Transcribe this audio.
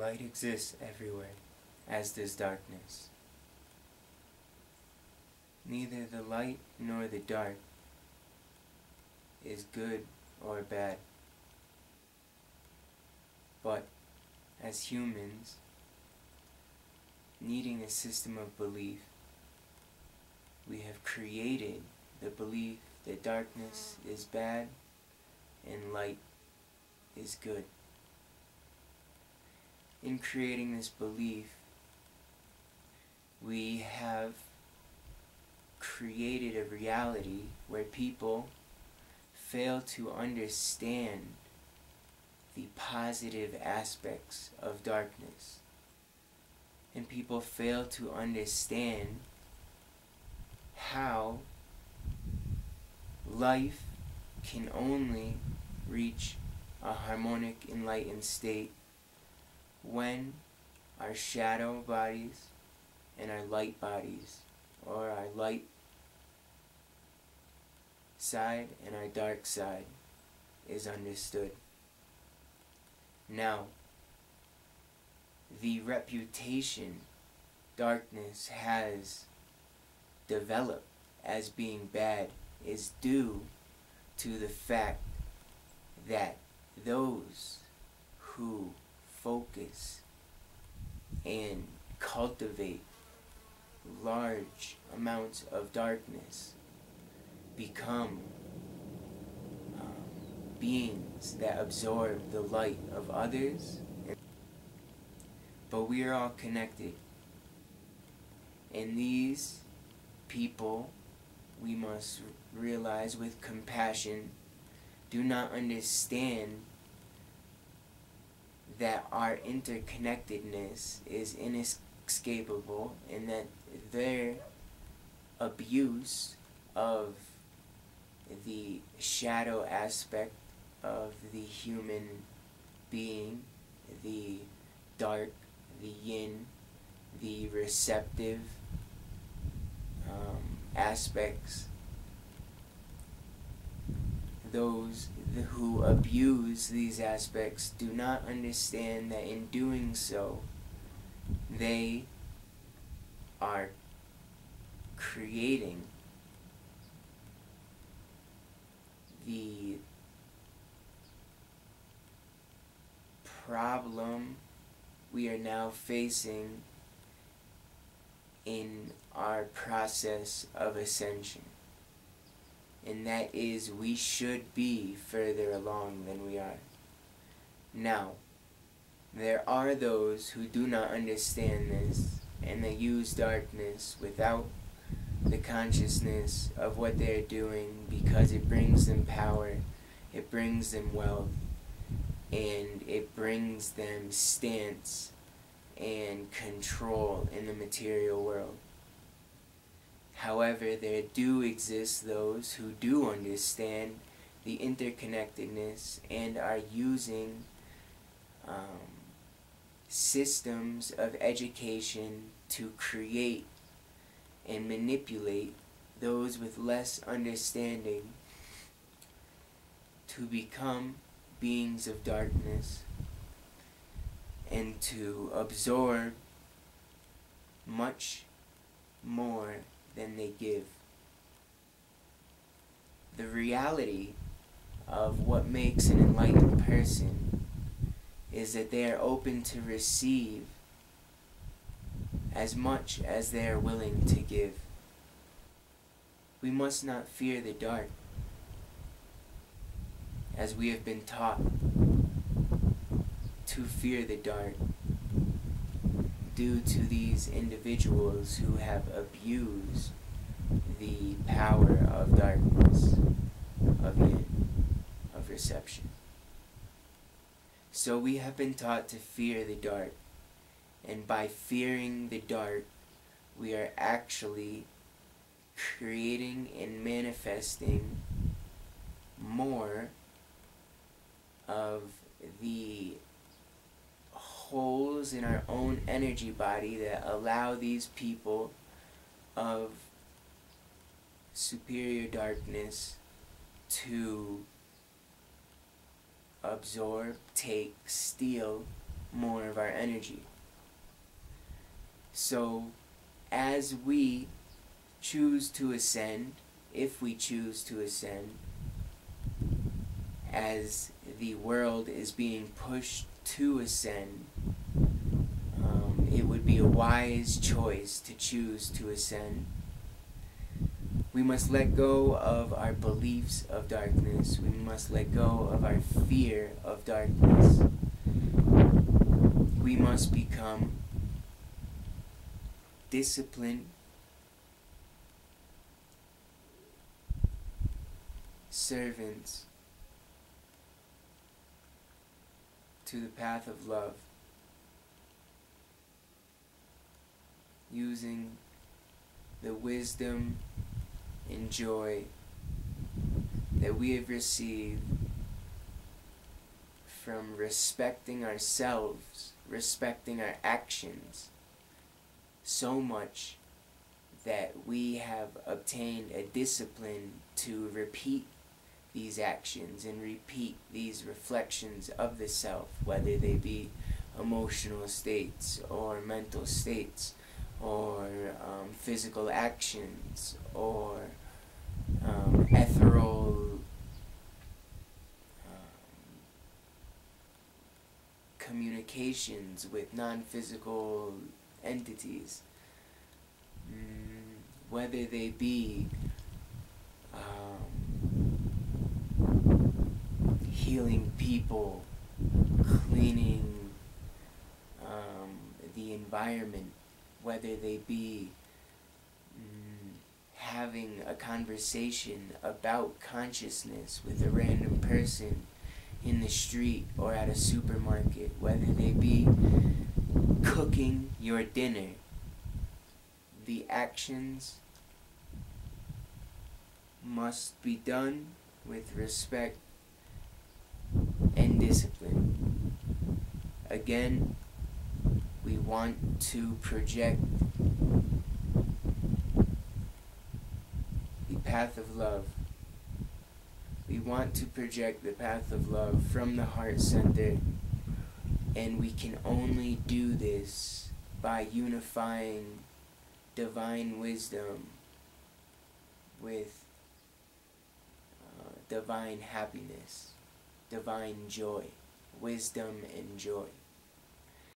Light exists everywhere, as does darkness. Neither the light nor the dark is good or bad. But, as humans, needing a system of belief, we have created the belief that darkness is bad and light is good. In creating this belief, we have created a reality where people fail to understand the positive aspects of darkness. And people fail to understand how life can only reach a harmonic, enlightened state when our shadow bodies and our light bodies, or our light side and our dark side, is understood. Now, the reputation darkness has developed as being bad is due to the fact that those who focus and cultivate large amounts of darkness become beings that absorb the light of others. But we are all connected, and these people, we must realize with compassion, do not understand that our interconnectedness is inescapable, and that their abuse of the shadow aspect of the human being, the dark, the yin, the receptive aspects, those who abuse these aspects do not understand that in doing so, they are creating the problem we are now facing in our process of ascension. And that is, we should be further along than we are. Now, there are those who do not understand this, and they use darkness without the consciousness of what they're doing because it brings them power, it brings them wealth, and it brings them stance and control in the material world. However, there do exist those who do understand the interconnectedness and are using systems of education to create and manipulate those with less understanding to become beings of darkness and to absorb much more than they give. The reality of what makes an enlightened person is that they are open to receive as much as they are willing to give. We must not fear the dark, as we have been taught to fear the dark due to these individuals who have abused the power of darkness, of yin, of reception. So we have been taught to fear the dark, and by fearing the dark, we are actually creating and manifesting more of the holes in our own energy body that allow these people of superior darkness to absorb, take, steal, more of our energy. So, as we choose to ascend, if we choose to ascend, as the world is being pushed to ascend, it would be a wise choice to choose to ascend. We must let go of our beliefs of darkness. We must let go of our fear of darkness. We must become disciplined, servants to the path of love, using the wisdom and joy that we have received from respecting ourselves, respecting our actions, so much that we have obtained a discipline to repeat these actions and repeat these reflections of the self, whether they be emotional states or mental states or physical actions or ethereal communications with non-physical entities, whether they be healing people, cleaning the environment, whether they be having a conversation about consciousness with a random person in the street or at a supermarket, whether they be cooking your dinner. The actions must be done with respect and discipline. Again, we want to project the path of love. We want to project the path of love from the heart center, and we can only do this by unifying divine wisdom with divine happiness, divine joy, wisdom and joy.